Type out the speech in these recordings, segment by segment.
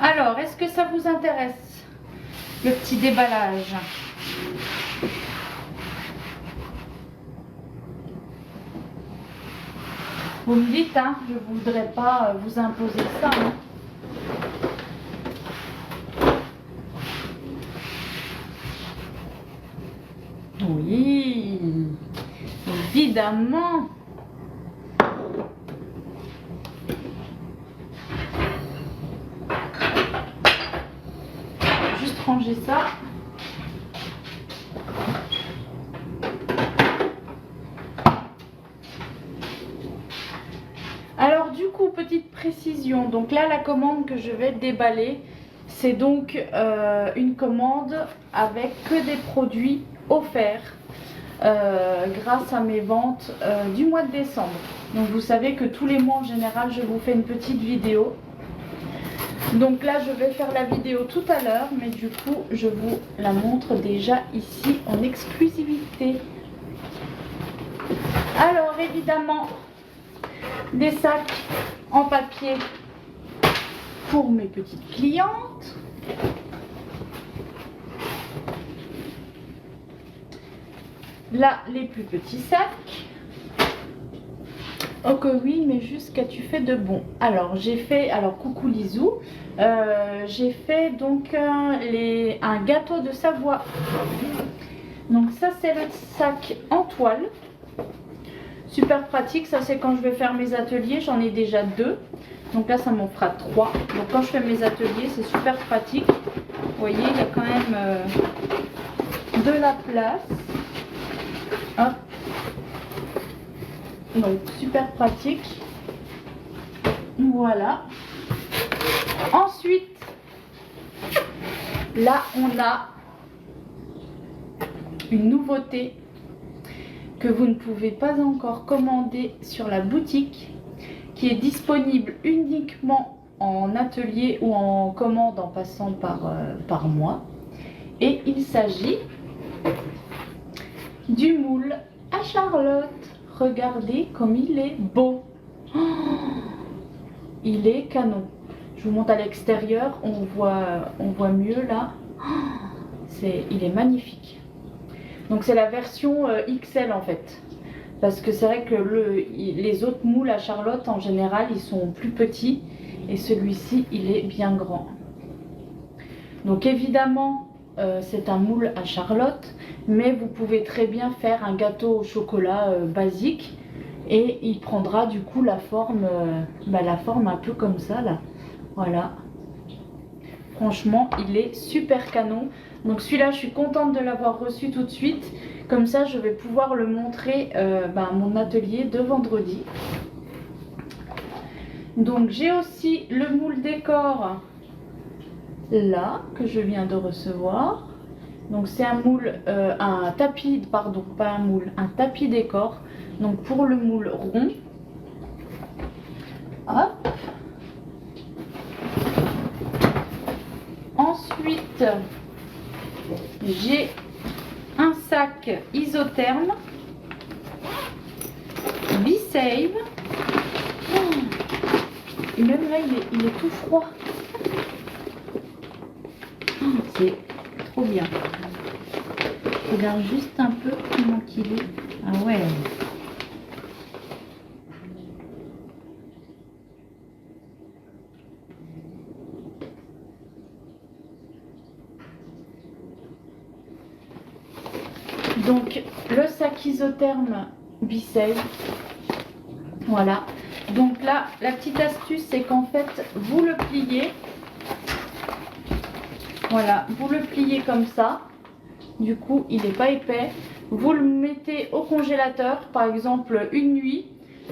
Alors, est-ce que ça vous intéresse, le petit déballage? Vous me dites, hein, je ne voudrais pas vous imposer ça. Hein. Oui, évidemment. Juste ranger ça. Alors du coup, petite précision, donc là la commande que je vais déballer, c'est donc une commande avec que des produits offerts grâce à mes ventes du mois de décembre. Donc vous savez que tous les mois en général, je vous fais une petite vidéo. Donc là, je vais faire la vidéo tout à l'heure, mais du coup, je vous la montre déjà ici en exclusivité. Alors évidemment, des sacs en papier pour mes petites clientes. Là, les plus petits sacs. Oh que oui, mais juste qu'as-tu fait de bon? Alors, j'ai fait, alors coucou Lizou, j'ai fait donc un gâteau de Savoie. Donc ça, c'est le sac en toile. Super pratique, ça c'est quand je vais faire mes ateliers, j'en ai déjà 2. Donc là, ça m'en fera 3. Donc quand je fais mes ateliers, c'est super pratique. Vous voyez, il y a quand même de la place. Hop. Donc super pratique. Voilà. Ensuite, là on a une nouveauté que vous ne pouvez pas encore commander sur la boutique, qui est disponible uniquement en atelier ou en commande en passant par moi. Et il s'agit du moule à Charlotte. Regardez comme il est beau. Oh, il est canon. Je vous montre à l'extérieur, on voit mieux là. Oh, il est magnifique. Donc c'est la version XL en fait. Parce que c'est vrai que les autres moules à Charlotte en général ils sont plus petits. Et celui-ci il est bien grand. Donc évidemment c'est un moule à Charlotte. Mais vous pouvez très bien faire un gâteau au chocolat basique. Et il prendra du coup la forme un peu comme ça là. Voilà. Franchement, il est super canon. Donc celui-là, je suis contente de l'avoir reçu tout de suite. Comme ça, je vais pouvoir le montrer à mon atelier de vendredi. Donc j'ai aussi le moule décor là que je viens de recevoir. Donc c'est un moule, un tapis, pardon, pas un moule, un tapis décor. Donc pour le moule rond. Hop. Ensuite, j'ai un sac isotherme B-Save. Oh, et même là, il est tout froid. Oh, c'est trop bien. Je regarde juste un peu comment qu'il est. Ah ouais. Donc le sac isotherme B-Save. Voilà. Donc là, la petite astuce, c'est qu'en fait, vous le pliez. Voilà, vous le pliez comme ça. Du coup, il n'est pas épais. Vous le mettez au congélateur, par exemple une nuit.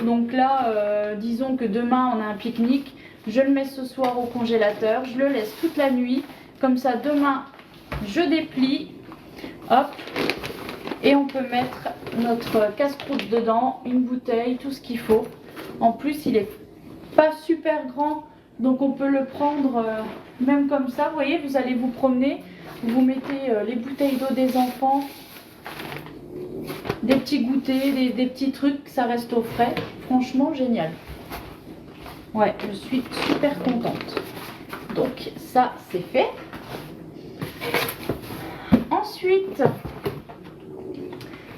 Donc là, disons que demain on a un pique-nique. Je le mets ce soir au congélateur. Je le laisse toute la nuit. Comme ça, demain, je déplie. Hop. Et on peut mettre notre casse-croûte dedans, une bouteille, tout ce qu'il faut. En plus, il est pas super grand. Donc on peut le prendre même comme ça. Vous voyez, vous allez vous promener. Vous mettez les bouteilles d'eau des enfants, des petits goûters, des petits trucs, ça reste au frais. Franchement, génial. Ouais, je suis super contente. Donc ça c'est fait. Ensuite,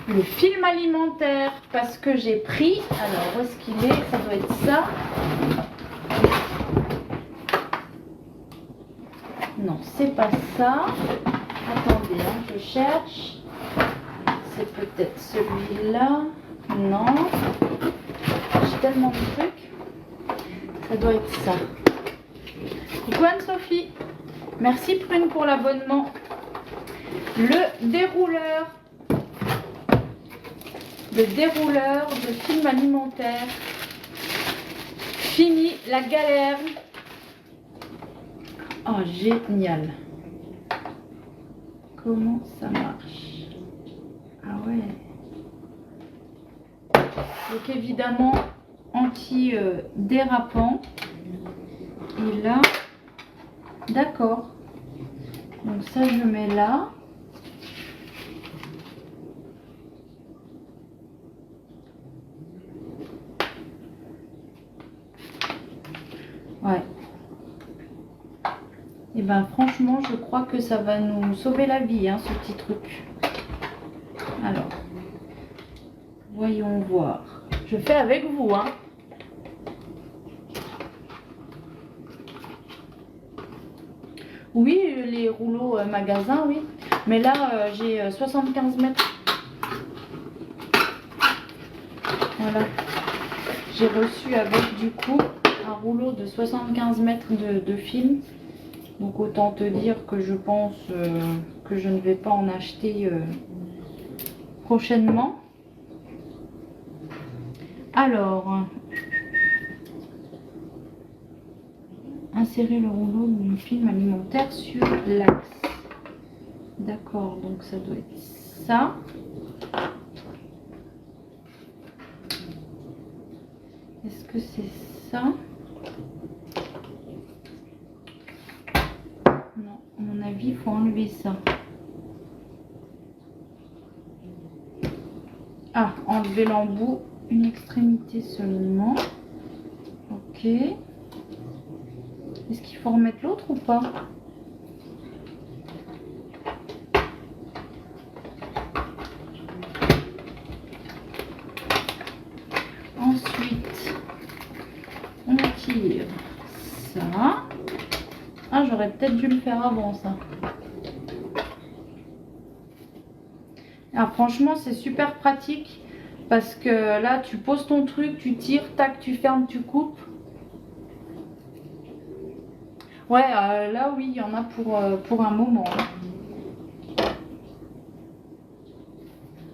le film alimentaire, parce que j'ai pris, alors où est-ce qu'il est? Ça doit être ça. Non, c'est pas ça. Attendez, hein, je cherche. C'est peut-être celui-là. Non. J'ai tellement de trucs. Ça doit être ça. Coucou Anne-Sophie. Merci Prune pour l'abonnement. Le dérouleur. Le dérouleur de film alimentaire. Fini la galère. Oh, génial. Comment ça marche? Ah ouais. Donc évidemment, anti-dérapant. Et là, d'accord. Donc ça, je mets là. Ouais. Et ben franchement, je crois que ça va nous sauver la vie, hein, ce petit truc. Alors, voyons voir. Je fais avec vous, hein. Oui, les rouleaux magasin, oui. Mais là, j'ai 75 mètres. Voilà. J'ai reçu avec du coup un rouleau de 75 mètres de film. Donc autant te dire que je pense que je ne vais pas en acheter prochainement. Alors, insérer le rouleau du film alimentaire sur l'axe. D'accord, donc ça doit être ça. Est-ce que c'est ça? Non, à mon avis, il faut enlever ça. Ah, enlever l'embout, une extrémité seulement. Ok. Est-ce qu'il faut remettre l'autre ou pas? Ensuite, on tire ça. Ah, j'aurais peut-être dû le faire avant ça. Ah, franchement, c'est super pratique parce que là, tu poses ton truc, tu tires, tac, tu fermes, tu coupes. Ouais, là, oui, il y en a pour un moment.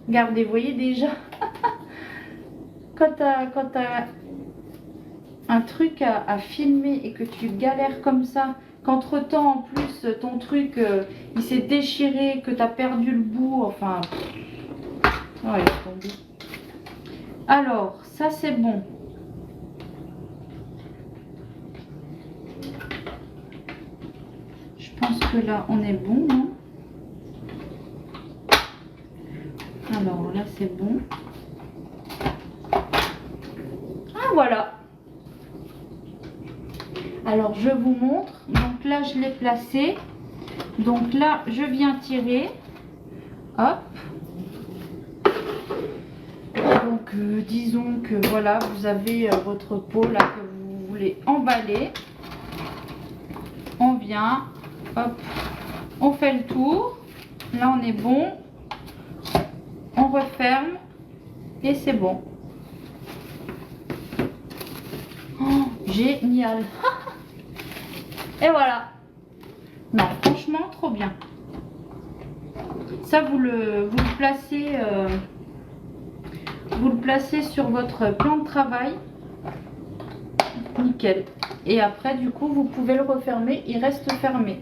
Regardez, vous voyez déjà, quand tu as un truc à filmer et que tu galères comme ça, qu'entre-temps, en plus, ton truc, il s'est déchiré, que tu as perdu le bout, enfin... Ouais, laisse tomber. Alors, ça, c'est bon. Je pense que là, on est bon, non? Alors, là, c'est bon. Ah, voilà. Alors, je vous montre. Donc là, je l'ai placé. Donc là, je viens tirer. Hop. Donc, disons que voilà, vous avez votre pot là que vous voulez emballer. On vient, hop, on fait le tour. Là, on est bon. On referme et c'est bon. Oh, génial. Et voilà. Non, franchement, trop bien. Ça, vous le placez sur votre plan de travail. Nickel. Et après, du coup, vous pouvez le refermer. Il reste fermé.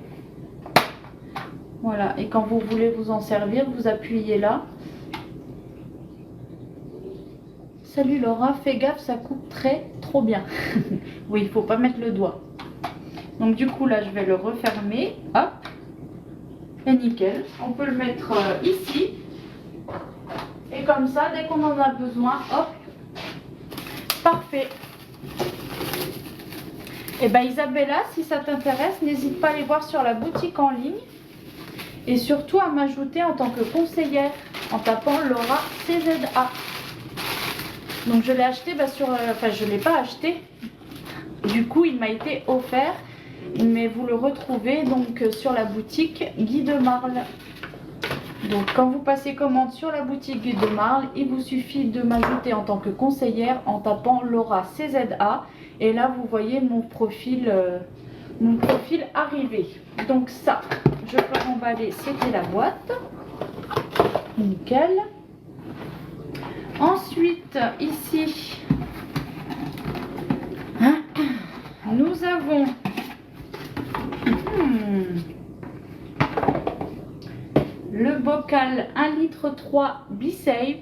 Voilà. Et quand vous voulez vous en servir, vous appuyez là. Salut Laura, fais gaffe, ça coupe trop bien. Oui, il faut pas mettre le doigt. Donc du coup là, je vais le refermer. Hop. Et nickel. On peut le mettre ici. Et comme ça, dès qu'on en a besoin, hop. Parfait. Et ben Isabella, si ça t'intéresse, n'hésite pas à aller voir sur la boutique en ligne. Et surtout à m'ajouter en tant que conseillère en tapant Laura CZA. Donc je l'ai acheté enfin je ne l'ai pas acheté. Du coup il m'a été offert. Mais vous le retrouvez donc sur la boutique Guy de Marle. Donc quand vous passez commande sur la boutique Guy de Marle, il vous suffit de m'ajouter en tant que conseillère en tapant Laura CZA. Et là vous voyez mon profil arrivé. Donc ça, je peux remballer, c'était la boîte. Nickel. Ensuite, ici, nous avons le bocal 1,3 litre B-Save,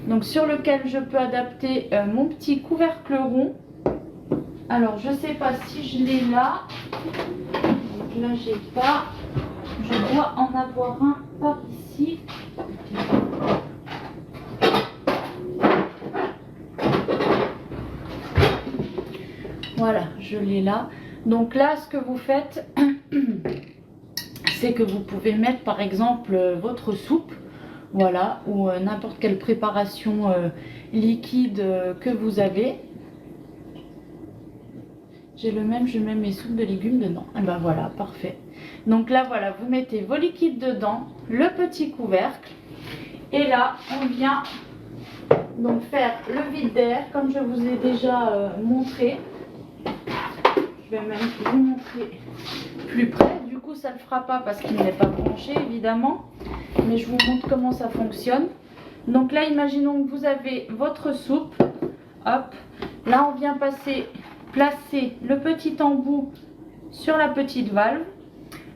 donc sur lequel je peux adapter mon petit couvercle rond. Alors, je ne sais pas si je l'ai là. Donc là, j'ai pas. Je dois en avoir un par ici. Voilà, je l'ai là. Donc là, ce que vous faites, c'est que vous pouvez mettre par exemple votre soupe, voilà, ou n'importe quelle préparation liquide que vous avez. J'ai le même, je mets mes soupes de légumes dedans. Et ben voilà, parfait. Donc là, voilà, vous mettez vos liquides dedans, le petit couvercle. Et là, on vient donc faire le vide d'air, comme je vous ai déjà montré. Je vais même vous montrer plus près. Du coup, ça ne le fera pas parce qu'il n'est pas branché, évidemment. Mais je vous montre comment ça fonctionne. Donc là, imaginons que vous avez votre soupe. Hop. Là, on vient placer le petit embout sur la petite valve.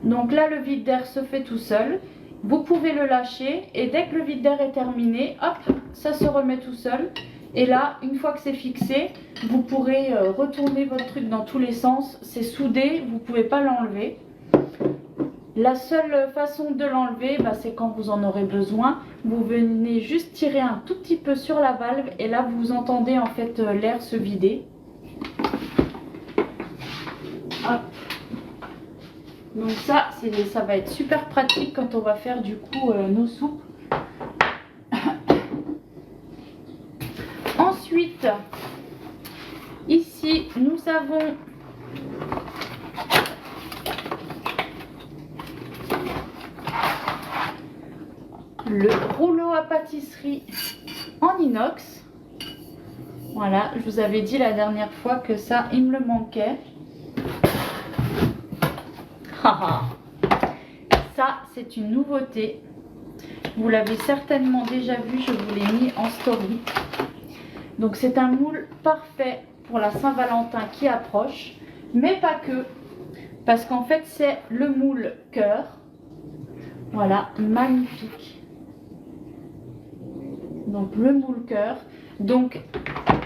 Donc là, le vide d'air se fait tout seul. Vous pouvez le lâcher et dès que le vide d'air est terminé, hop, ça se remet tout seul. Et là, une fois que c'est fixé, vous pourrez retourner votre truc dans tous les sens. C'est soudé, vous ne pouvez pas l'enlever. La seule façon de l'enlever, c'est quand vous en aurez besoin. Vous venez juste tirer un tout petit peu sur la valve et là, vous entendez en fait l'air se vider. Hop. Donc ça va être super pratique quand on va faire du coup nos soupes. Ensuite, ici, nous avons le rouleau à pâtisserie en inox. Voilà, je vous avais dit la dernière fois que ça, il me le manquait. Ça, c'est une nouveauté. Vous l'avez certainement déjà vu, je vous l'ai mis en story. Donc c'est un moule parfait pour la Saint-Valentin qui approche, mais pas que, parce qu'en fait c'est le moule cœur. Voilà, magnifique. Donc le moule cœur. Donc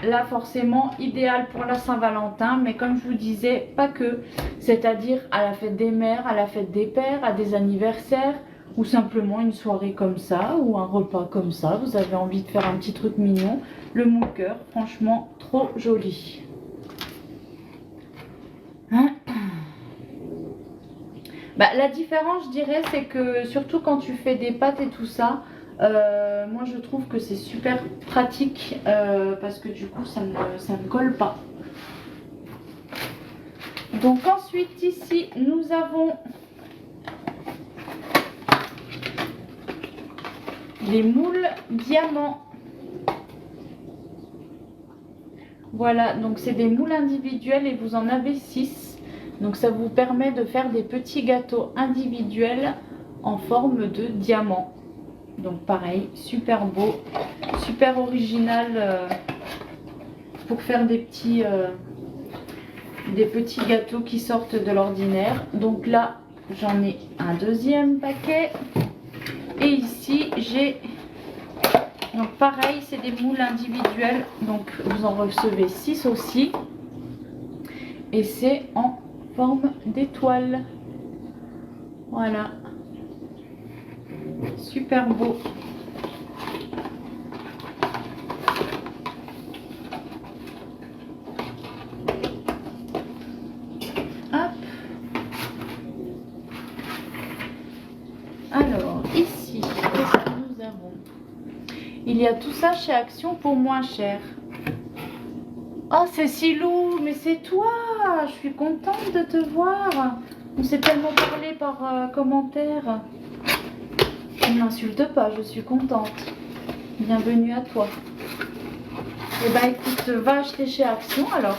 là forcément idéal pour la Saint-Valentin, mais comme je vous disais, pas que. C'est-à-dire à la fête des mères, à la fête des pères, à des anniversaires, ou simplement une soirée comme ça, ou un repas comme ça. Vous avez envie de faire un petit truc mignon. Le moule cœur, franchement, trop joli. La différence, je dirais, c'est que surtout quand tu fais des pâtes et tout ça, moi je trouve que c'est super pratique parce que du coup ça ne colle pas. Donc ensuite ici nous avons les moules diamants. Voilà, donc c'est des moules individuels et vous en avez 6. Donc ça vous permet de faire des petits gâteaux individuels en forme de diamant. Donc pareil, super beau, super original pour faire des petits gâteaux qui sortent de l'ordinaire. Donc là, j'en ai un deuxième paquet. Et ici, j'ai... Donc pareil, c'est des moules individuels. Donc vous en recevez 6 aussi. Et c'est en forme d'étoile. Voilà. Super beau. Il y a tout ça chez Action pour moins cher. Oh, c'est Silou, mais c'est toi. Je suis contente de te voir. On s'est tellement parlé par commentaire. Ne m'insulte pas, je suis contente. Bienvenue à toi. Eh ben écoute, va acheter chez Action alors.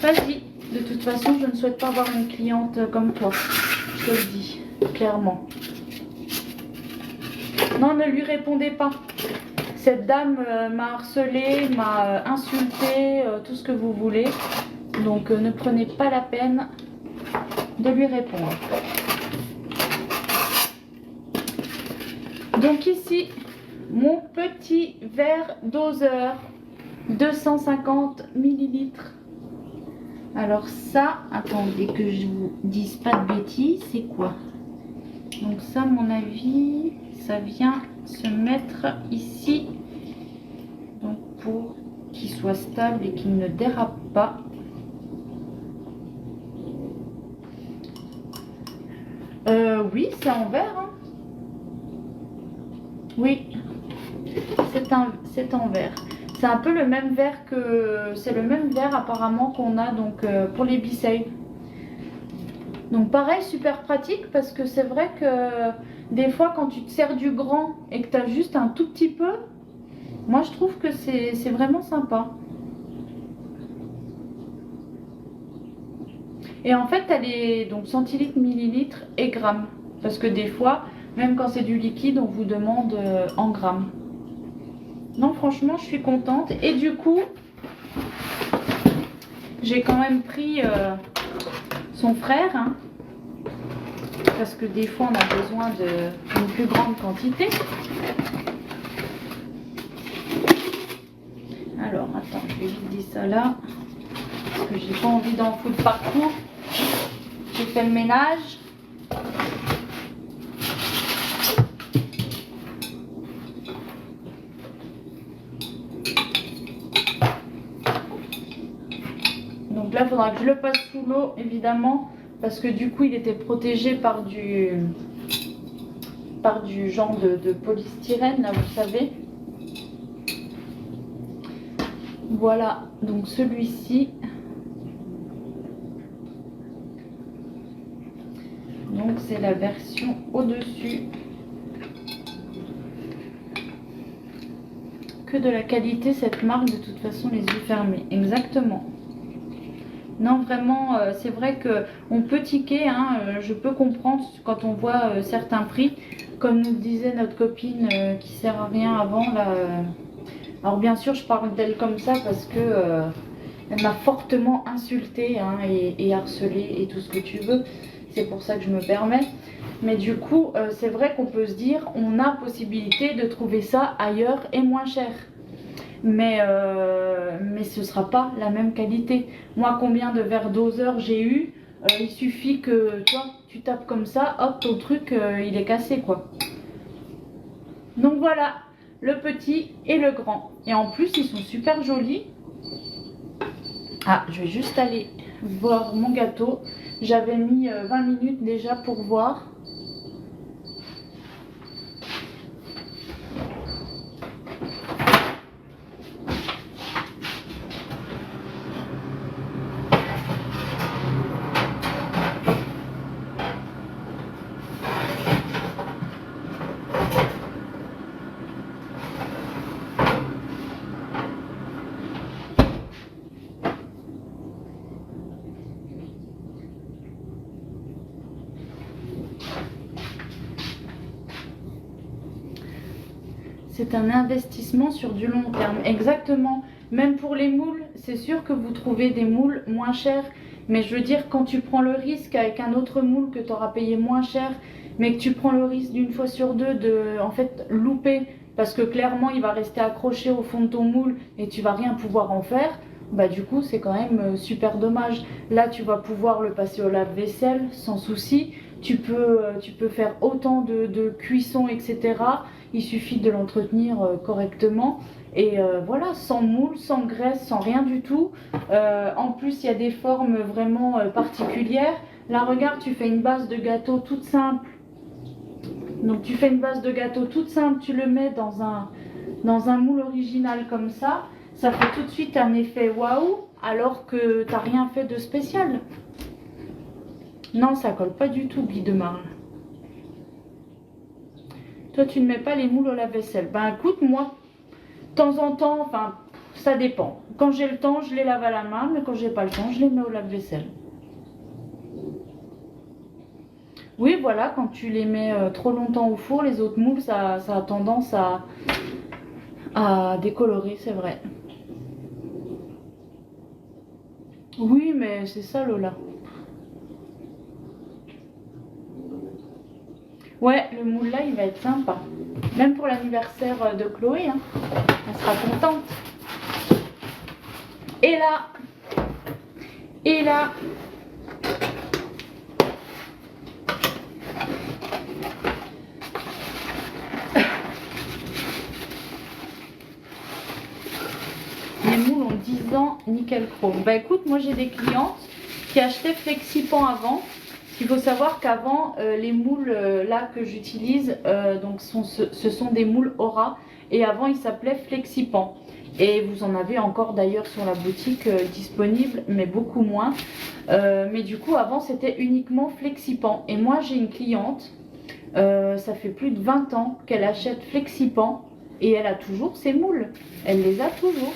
Vas-y. De toute façon, je ne souhaite pas avoir une cliente comme toi. Je te le dis, clairement. Non, ne lui répondez pas. Cette dame m'a harcelé, m'a insulté, tout ce que vous voulez. Donc ne prenez pas la peine de lui répondre. Donc ici, mon petit verre doseur, 250 millilitres. Alors ça, attendez que je vous dise pas de bêtises, c'est quoi? Donc ça, à mon avis, ça vient se mettre ici. Donc pour qu'il soit stable et qu'il ne dérape pas. Oui, c'est en verre. Hein. Oui, c'est en verre. C'est un peu le même verre que... C'est le même verre apparemment qu'on a donc pour les Bisei. Donc pareil, super pratique parce que c'est vrai que des fois quand tu te sers du grand et que tu as juste un tout petit peu, moi je trouve que c'est vraiment sympa. Et en fait, elle est donc centilitres, millilitres et grammes. Parce que des fois, même quand c'est du liquide, on vous demande en grammes. Non, franchement, je suis contente. Et du coup, j'ai quand même pris son frère. Hein, parce que des fois, on a besoin d'une plus grande quantité. Alors, attends, je vais vider ça là. Parce que j'ai pas envie d'en foutre partout. J'ai fait le ménage. Donc là, il faudra que je le passe sous l'eau, évidemment, parce que du coup, il était protégé par du genre de polystyrène, là, vous savez. Voilà, donc celui-ci. Donc c'est la version au-dessus. Que de la qualité cette marque, de toute façon, les yeux fermés. Exactement. Non, vraiment, c'est vrai qu'on peut tiquer, hein, je peux comprendre quand on voit certains prix. Comme nous disait notre copine qui sert à rien avant, là. Alors bien sûr, je parle d'elle comme ça parce que elle m'a fortement insultée hein, et harcelée et tout ce que tu veux. C'est pour ça que je me permets. Mais du coup, c'est vrai qu'on peut se dire, on a possibilité de trouver ça ailleurs et moins cher. Mais ce ne sera pas la même qualité. Moi, combien de verres doseurs j'ai eu, il suffit que toi, tu tapes comme ça, hop, ton truc, il est cassé, quoi. Donc voilà, le petit et le grand. Et en plus, ils sont super jolis. Ah, je vais juste aller voir mon gâteau. J'avais mis 20 minutes déjà pour voir. C'est un investissement sur du long terme. Exactement. Même pour les moules, c'est sûr que vous trouvez des moules moins chers. Mais je veux dire, quand tu prends le risque avec un autre moule que tu auras payé moins cher, mais que tu prends le risque d'une fois sur deux de en fait louper, parce que clairement il va rester accroché au fond de ton moule et tu vas rien pouvoir en faire, bah du coup c'est quand même super dommage. Là tu vas pouvoir le passer au lave-vaisselle sans souci. Tu peux faire autant de cuisson, etc. Il suffit de l'entretenir correctement. Et voilà, sans moule, sans graisse, sans rien du tout. En plus, il y a des formes vraiment particulières. Là, regarde, tu fais une base de gâteau toute simple. Donc, tu fais une base de gâteau toute simple. Tu le mets dans dans un moule original comme ça fait tout de suite un effet waouh, alors que t'as rien fait de spécial. Non, ça colle pas du tout, Guy de Marle. Toi, tu ne mets pas les moules au lave-vaisselle. Ben écoute, moi, de temps en temps, enfin, ça dépend. Quand j'ai le temps, je les lave à la main, mais quand j'ai pas le temps, je les mets au lave-vaisselle. Oui, voilà, quand tu les mets trop longtemps au four, les autres moules, ça a tendance à décolorer, c'est vrai. Oui, mais c'est ça, Lola. Ouais, le moule là, il va être sympa. Même pour l'anniversaire de Chloé, hein. Elle sera contente. Et là, et là, les moules ont 10 ans, nickel chrome. Bah écoute, moi j'ai des clientes qui achetaient Flexipan avant. Il faut savoir qu'avant, les moules là que j'utilise, donc ce sont des moules Aura. Et avant, ils s'appelaient Flexipan. Et vous en avez encore d'ailleurs sur la boutique disponible, mais beaucoup moins. Mais du coup, avant, c'était uniquement Flexipan. Et moi, j'ai une cliente, ça fait plus de 20 ans qu'elle achète Flexipan. Et elle a toujours ses moules. Elle les a toujours.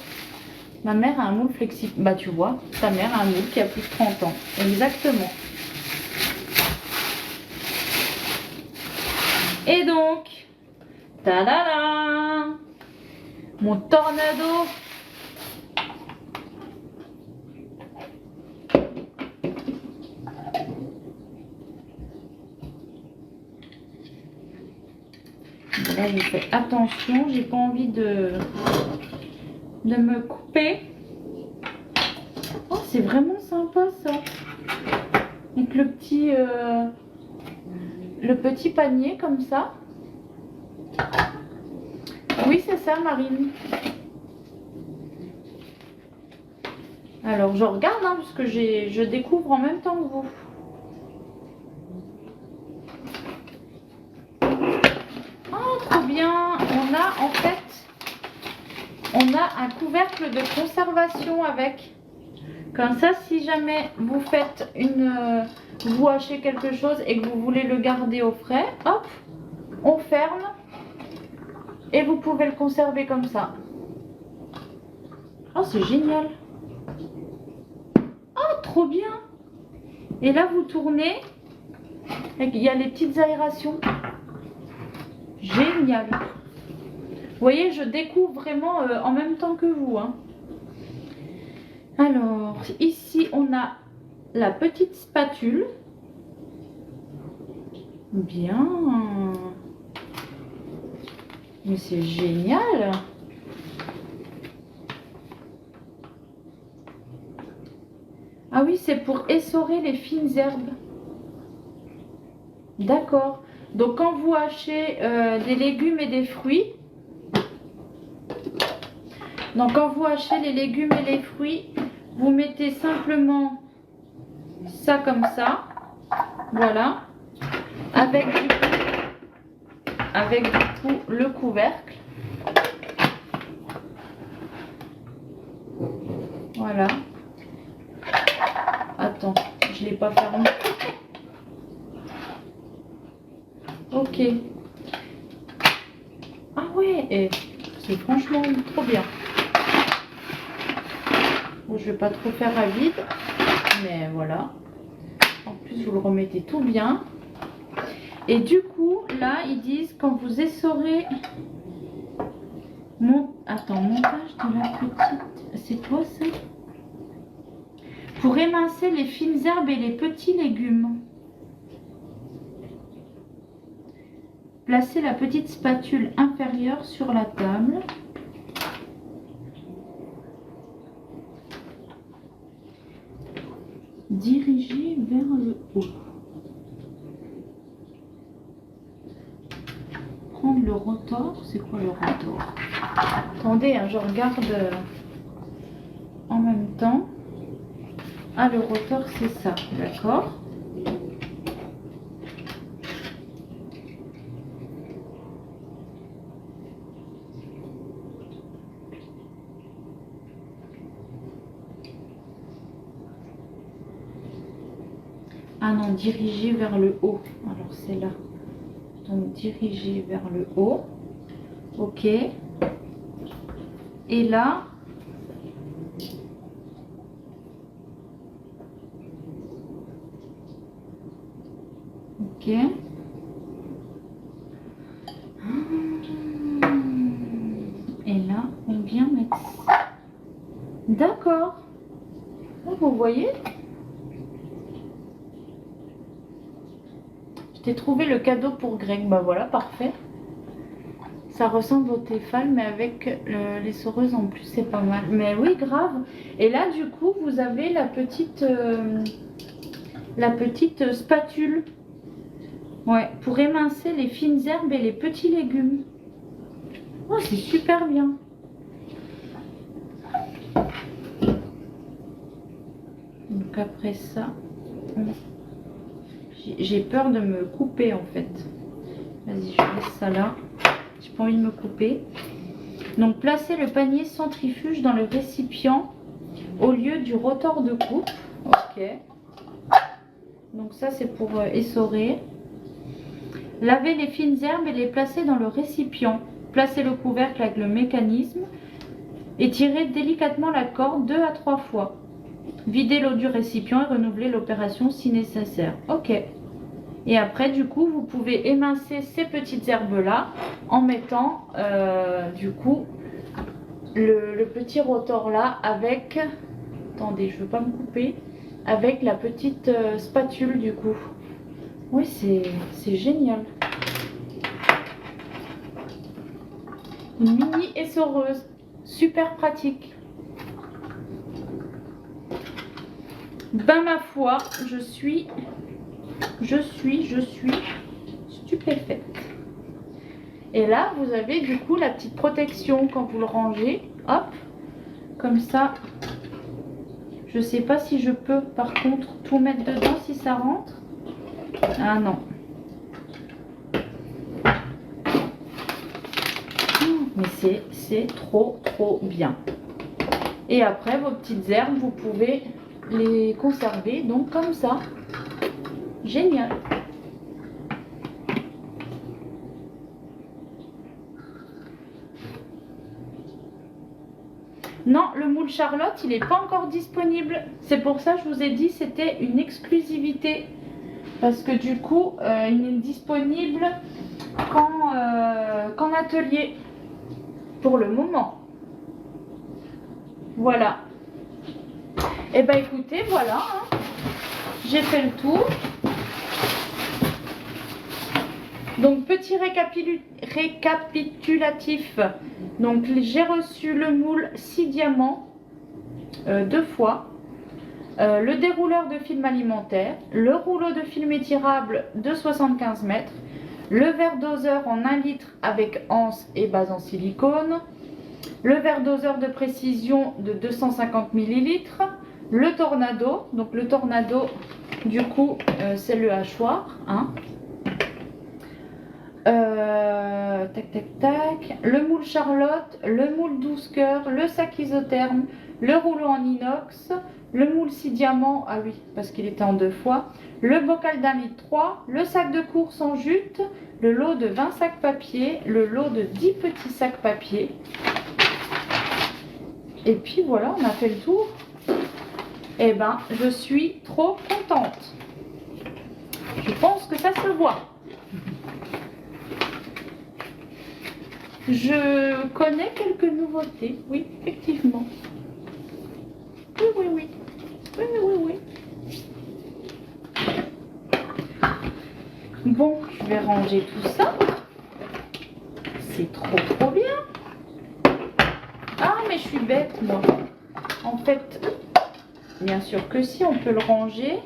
Ma mère a un moule Flexipan. Bah tu vois, ta mère a un moule qui a plus de 30 ans. Exactement. Et donc, ta-da-da, mon tornado. Là, j'ai fait attention, j'ai pas envie de me couper. Oh, c'est vraiment sympa ça. Donc le petit panier comme ça. Oui, c'est ça, Marine. Alors, je regarde, hein, parce que je découvre en même temps que vous. Oh, trop bien. On a un couvercle de conservation avec. Comme ça, si jamais vous faites vous hachez quelque chose et que vous voulez le garder au frais, hop, on ferme et vous pouvez le conserver comme ça. Oh, c'est génial. Oh, trop bien. Et là, vous tournez. Il y a les petites aérations. Génial. Vous voyez, je découvre vraiment en même temps que vous. Hein. Alors, ici, on a la petite spatule. Bien. Mais c'est génial. Ah oui, c'est pour essorer les fines herbes. D'accord. Donc, quand vous hachez des légumes et des fruits, les légumes et les fruits, vous mettez simplement ça comme ça. Voilà. Avec du coup le couvercle. Voilà. Attends, je ne l'ai pas fermé. Ok. Ah ouais, c'est franchement trop bien. Bon, je vais pas trop faire à vide, mais voilà. En plus, vous le remettez tout bien. Et du coup, là, ils disent quand vous essorez... Attends, montage de la petite... C'est toi ça? Pour émincer les fines herbes et les petits légumes. Placez la petite spatule inférieure sur la table. Dirigez vers le haut. Prendre le rotor. C'est quoi le rotor? Attendez, hein, je regarde en même temps. Ah, le rotor, c'est ça, d'accord. Ah non, diriger vers le haut. Alors c'est là. Donc diriger vers le haut. Ok. Et là. Ok. Et là, on vient mettre. D'accord. Vous voyez? Je t'ai trouvé le cadeau pour Greg. Bah voilà, parfait. Ça ressemble au Tefal, mais avec l'essoreuse en plus, c'est pas mal. Mais oui, grave. Et là, du coup, vous avez la petite spatule. Ouais, pour émincer les fines herbes et les petits légumes. Oh, c'est super bien. Donc après ça, j'ai peur de me couper en fait. Vas-y, je laisse ça là. J'ai pas envie de me couper. Donc placez le panier centrifuge dans le récipient au lieu du rotor de coupe. Ok. Donc ça c'est pour essorer. Lavez les fines herbes et les placez dans le récipient. Placez le couvercle avec le mécanisme et tirez délicatement la corde 2 à 3 fois. Videz l'eau du récipient et renouvelez l'opération si nécessaire. Ok. Et après, du coup, vous pouvez émincer ces petites herbes-là en mettant, du coup, le petit rotor là avec... Attendez, je ne veux pas me couper. Avec la petite spatule, du coup. Oui, c'est génial. Une mini essoreuse. Super pratique. Ben ma foi, je suis stupéfaite. Et là, vous avez du coup la petite protection quand vous le rangez. Hop, comme ça. Je sais pas si je peux par contre tout mettre dedans si ça rentre. Ah non. Mais c'est trop bien. Et après, vos petites herbes, vous pouvez les conserver donc comme ça. Génial. Non, le moule Charlotte, il n'est pas encore disponible. C'est pour ça que je vous ai dit c'était une exclusivité. Parce que du coup, il n'est disponible qu'en atelier. Pour le moment. Voilà. Et ben écoutez, voilà. Hein. J'ai fait le tour. Donc petit récapitulatif. Donc j'ai reçu le moule 6 diamants 2 fois. Le dérouleur de film alimentaire. Le rouleau de film étirable de 75 mètres. Le verre doseur en 1 litre avec anse et base en silicone. Le verre doseur de précision de 250 ml. Le tornado. Donc le tornado, du coup, c'est le hachoir. Hein. Tac, tac, tac. Le moule Charlotte. Le moule 12 cœurs. Le sac isotherme. Le rouleau en inox. Le moule 6 diamants. Ah oui, parce qu'il était en 2 fois. Le bocal d'1,3 litre. Le sac de course en jute. Le lot de 20 sacs papier. Le lot de 10 petits sacs papier. Et puis voilà, on a fait le tour. Et ben, je suis trop contente. Je pense que ça se voit. Je connais quelques nouveautés. Oui, effectivement. Oui, oui, oui. Oui, oui, oui, oui. Bon, je vais ranger tout ça. C'est trop bien. Ah, mais je suis bête, moi. En fait, bien sûr que si, on peut le ranger.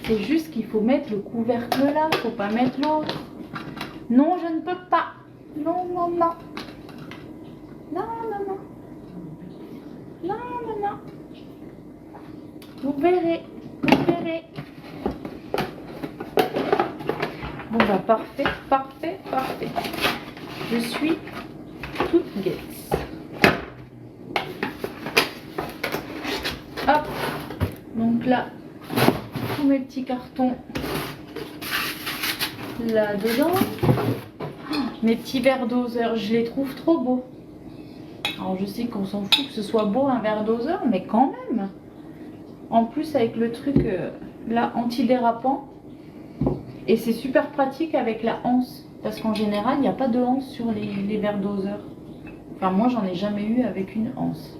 C'est juste qu'il faut mettre le couvercle là. Il ne faut pas mettre l'autre. Non, je ne peux pas. Non, non, non. Non, non, non. Non, non, non. Vous verrez. Vous verrez. Bon, bah, parfait, parfait, parfait. Je suis toute gaie. Hop, donc là, tout tous mes petits cartons là-dedans. Mes petits verres doseurs, je les trouve trop beaux. Alors je sais qu'on s'en fout que ce soit beau un verre doseur, mais quand même. En plus avec le truc là antidérapant. Et c'est super pratique avec la anse. Parce qu'en général, il n'y a pas de anse sur les verres doseurs. Enfin moi j'en ai jamais eu avec une anse.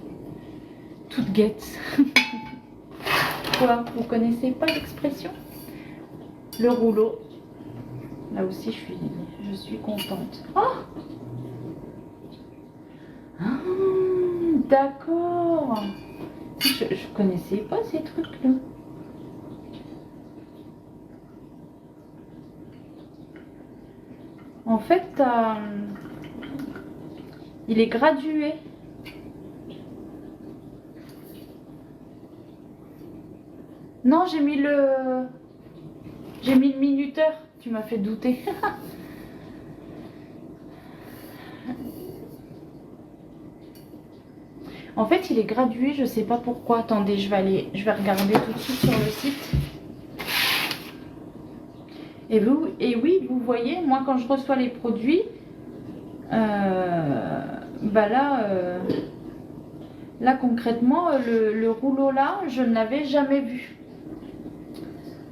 Toute guette. Quoi, vous connaissez pas l'expression? Le rouleau. Là aussi je suis contente. Oh, ah, d'accord. Je connaissais pas ces trucs-là. En fait, il est gradué. Non, j'ai mis le minuteur. Tu m'as fait douter. En fait, il est gradué, je sais pas pourquoi. Attendez, je vais regarder tout de suite sur le site. Et oui, vous voyez, moi quand je reçois les produits, bah là concrètement, le rouleau là, je ne l'avais jamais vu.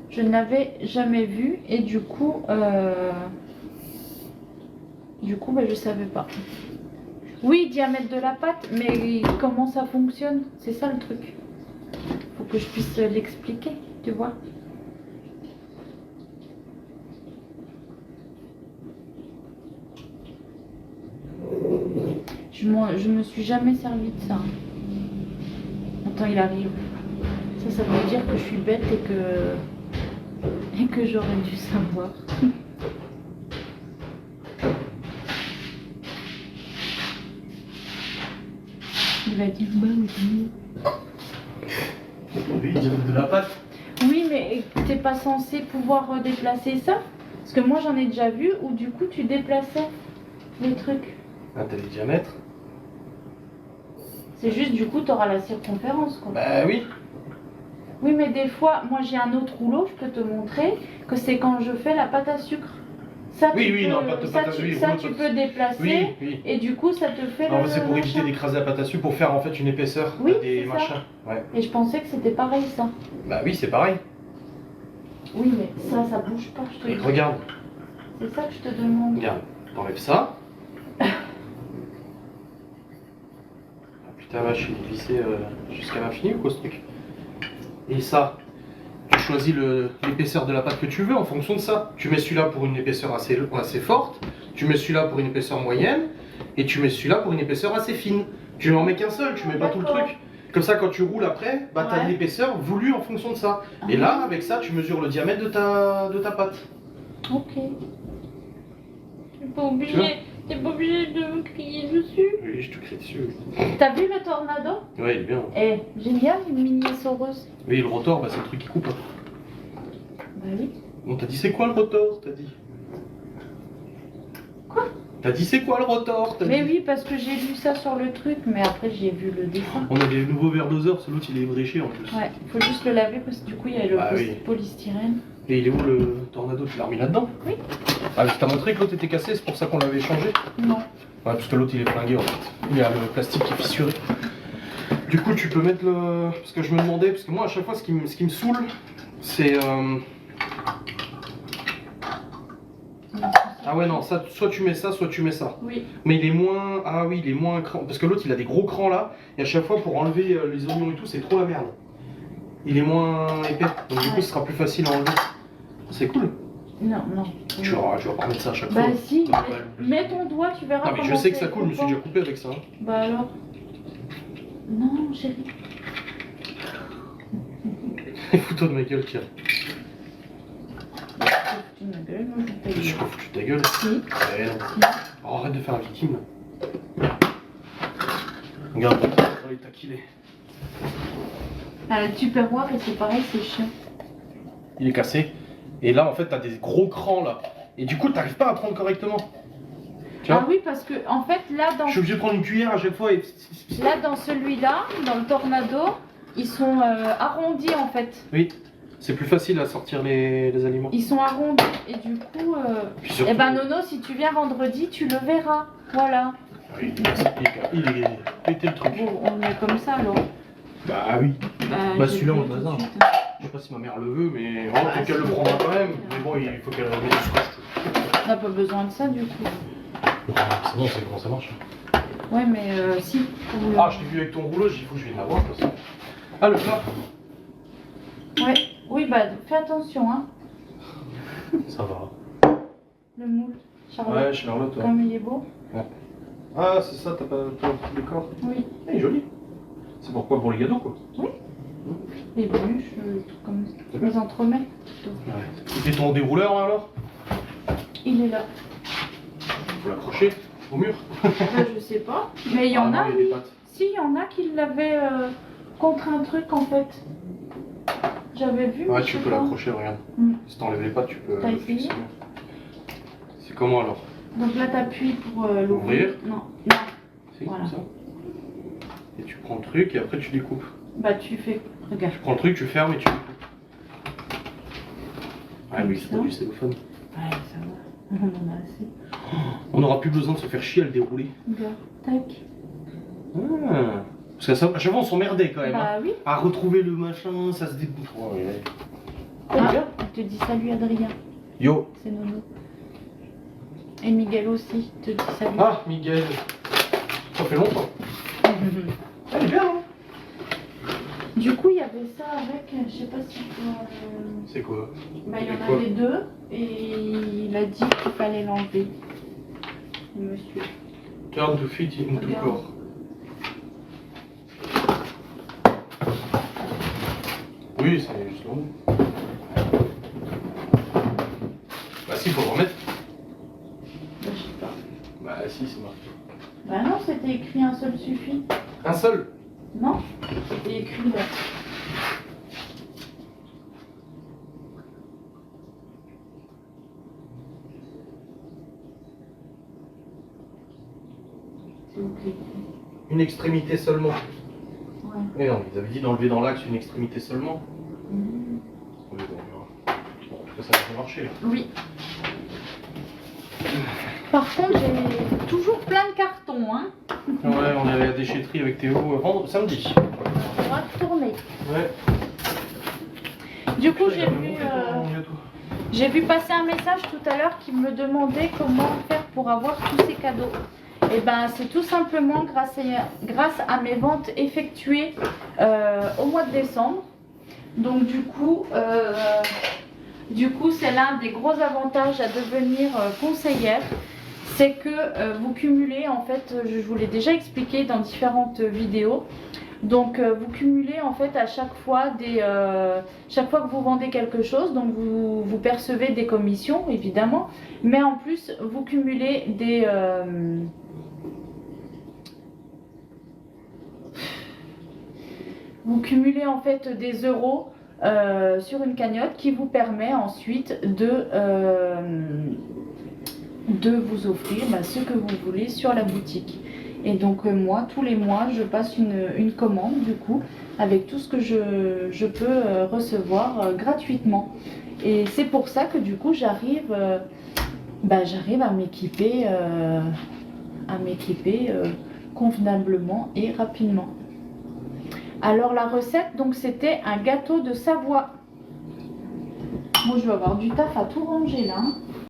Je ne l'avais jamais vu et du coup, bah, je savais pas. Oui, diamètre de la pâte, mais comment ça fonctionne? C'est ça le truc. Faut que je puisse l'expliquer, tu vois. Je me suis jamais servi de ça. Attends, il arrive. Ça veut dire que je suis bête et que j'aurais dû savoir. Il va dire bah oui. Oui, diamètre de la pâte. Oui, mais t'es pas censé pouvoir déplacer ça? Parce que moi j'en ai déjà vu où du coup tu déplaçais les trucs. Ah, t'as les diamètres? C'est juste du coup t'auras la circonférence quoi. Bah oui. Oui, mais des fois, moi j'ai un autre rouleau, je peux te montrer, que c'est quand je fais la pâte à sucre. Ça, Oui, tu oui, peux, non, pâte à sucre. ça, tu peux déplacer Oui, oui. et du coup ça te fait Non, le c'est pour éviter machin. d'écraser la pâte à sucre, pour faire en fait une épaisseur. Oui, T'as des c'est machins. ça. Ouais. Et je pensais que c'était pareil ça. Bah oui, c'est pareil. Oui, mais ça bouge pas, je te Et dis. regarde, C'est ça que je te demande. regarde. T'enlèves ça. Ah putain, vache, il est vissé jusqu'à l'infini ou quoi ce truc? Et ça, tu choisis l'épaisseur de la pâte que tu veux en fonction de ça. Tu mets celui-là pour une épaisseur assez forte, tu mets celui-là pour une épaisseur moyenne, et tu mets celui-là pour une épaisseur assez fine. Tu n'en mets qu'un seul, tu mets pas tout le truc. Comme ça, quand tu roules après, bah, tu as l'épaisseur voulue en fonction de ça. Et là, avec ça, tu mesures le diamètre de ta pâte. Ok. T'es pas obligé de me crier dessus. Oui, je te crie dessus. T'as vu le tornado? Ouais, il est bien. Eh, génial, une mini-saureuse. Oui, le rotor, bah, c'est le truc qui coupe. Bah oui. Bon, t'as dit c'est quoi le rotor, t'as dit? Quoi? T'as dit c'est quoi le rotor, t'as Mais dit? oui, parce que j'ai lu ça sur le truc, mais après j'ai vu le dessin. On a des nouveaux verres doseurs, celui-là il est bréché en plus. Ouais, faut juste le laver parce que du coup il y a le oui. polystyrène. Et il est où le tornado? Tu l'as remis là-dedans? Oui. Ah, je t'ai montré que l'autre était cassé, c'est pour ça qu'on l'avait changé? Non. Ouais, parce que l'autre il est flingué en fait. Il y a le plastique qui est fissuré. Du coup, tu peux mettre le. Parce que je me demandais, parce que moi à chaque fois ce qui me saoule, c'est. Ah ouais, non, ça, soit tu mets ça, soit tu mets ça. Oui. Mais il est moins. Ah oui, il est moins cran. Parce que l'autre il a des gros crans là, et à chaque fois pour enlever les oignons et tout, c'est trop la merde. Il est moins épais, donc du coup ce sera plus facile à enlever. C'est cool. Non, non. Tu vas pas remettre ça à chaque Bah fois. si, mets ton doigt, tu verras. Non mais je sais que ça coule, je me suis déjà coupé avec ça. Hein. Bah alors. Non, chérie. Fous-toi de ma gueule, tiens. Tu ma gueule, moi je Je te suis pas foutu de ta gueule. Si. Ouais, non. Oh, arrête de faire la victime. Regarde, il est taquillé. Ah, le tupperware et c'est pareil, c'est chiant. Il est cassé. Et là, en fait, t'as des gros crans là. Et du coup, t'arrives pas à prendre correctement. Tu vois? Ah oui, parce que en fait, là dans. Je suis obligé de prendre une cuillère à chaque fois et. Là, dans celui-là, dans le tornado, ils sont arrondis en fait. Oui. C'est plus facile à sortir les aliments. Ils sont arrondis et du coup, Puis surtout, eh ben Nono, si tu viens vendredi, tu le verras. Voilà. il est pété le truc. Bon, on est comme ça alors. Bah oui. Bah, celui-là, j'ai on vu le tout de hasard. suite. Je sais pas si ma mère le veut, mais en tout cas, elle le prendra quand même. Mais bon, il faut qu'elle mette du scotch. On n'a pas besoin de ça du coup. C'est bon, c'est comment ça marche. Ouais, mais si. pour le- Ah, je t'ai vu avec ton rouleau, il faut que je vienne l'avoir. Ah, le plat. Ouais. Oui, bah fais attention, hein. Ça va. Le moule. Charlotte. Ouais, Charlotte. Ouais. Comme il est beau. Ah, c'est ça, t'as pas un petit décor. Oui. Il est joli. C'est pourquoi pour les gâteaux, quoi. Les bûches, tout comme ça. C'est bien. Les entremets. Ouais. Et ton dérouleur, là, alors Il est là. Faut l'accrocher au mur. Bah, je sais pas. Mais il y en Ah, a. non, il y a des pattes. Si, il y en a qui l'avaient contre un truc en fait. J'avais vu. Ouais, mais tu je peux sais pas. l'accrocher, regarde. Mm. Si t'enlèves les pattes, tu peux. T'as le essayé fixer. C'est comment alors? Donc là, t'appuies pour l'ouvrir. Ouvrir. Non, non. C'est Voilà. comme ça. Et tu prends le truc et après tu découpes. Bah, tu fais. Regarde. Tu prends le truc, tu fermes et tu découpes. Ouais, Comme oui, c'est ça. pas du cellophane. Ouais, ça va. On en a assez. On n'aura plus besoin de se faire chier à le dérouler. Regarde. Tac. Ah. Parce qu'à à chaque fois on s'emmerdait quand même. Hein. Bah oui. À retrouver le machin, ça se découpe. Oh, ouais. Ah, il te dit salut Adrien. Yo. C'est Nono. Et Miguel aussi te dit salut. Ah, Miguel. Ça fait longtemps. Elle est bien, hein. Du coup, il y avait ça avec, je sais pas si tu vois, C'est quoi? bah, il y en Quoi avait deux et il a dit qu'il fallait l'enlever. Le monsieur. Turn to fit into Regarde. corps. Oui, c'est juste long. Bah si, faut le remettre. Bah, je sais pas. Bah si, c'est marqué. Bah non, c'était écrit un seul suffit. Un seul. Non, c'était écrit là. C'est ok. Une extrémité seulement. Ouais. Mais non, ils avaient dit d'enlever dans l'axe une extrémité seulement. Mhm. Oui, bon, on verra. Bon, en tout cas, ça va marcher là. Oui. Par contre, j'ai toujours plein de cartons, hein. Ouais, on avait la déchetterie avec Théo samedi. On va retourner. Ouais. Du coup, Il y a mon gâteau. j'ai vu passer un message tout à l'heure qui me demandait comment faire pour avoir tous ces cadeaux. Et ben, c'est tout simplement grâce à mes ventes effectuées au mois de décembre. Donc du coup, c'est l'un des gros avantages à devenir conseillère. C'est que vous cumulez, en fait, je vous l'ai déjà expliqué dans différentes vidéos. Donc vous cumulez en fait à chaque fois chaque fois que vous vendez quelque chose, donc vous percevez des commissions évidemment, mais en plus vous cumulez en fait des euros sur une cagnotte qui vous permet ensuite de vous offrir ce que vous voulez sur la boutique. Et donc moi, tous les mois, je passe une commande du coup, avec tout ce que je peux recevoir gratuitement. Et c'est pour ça que du coup, j'arrive à m'équiper convenablement et rapidement. Alors la recette, donc c'était un gâteau de Savoie. Moi, je vais avoir du taf à tout ranger là. Hein.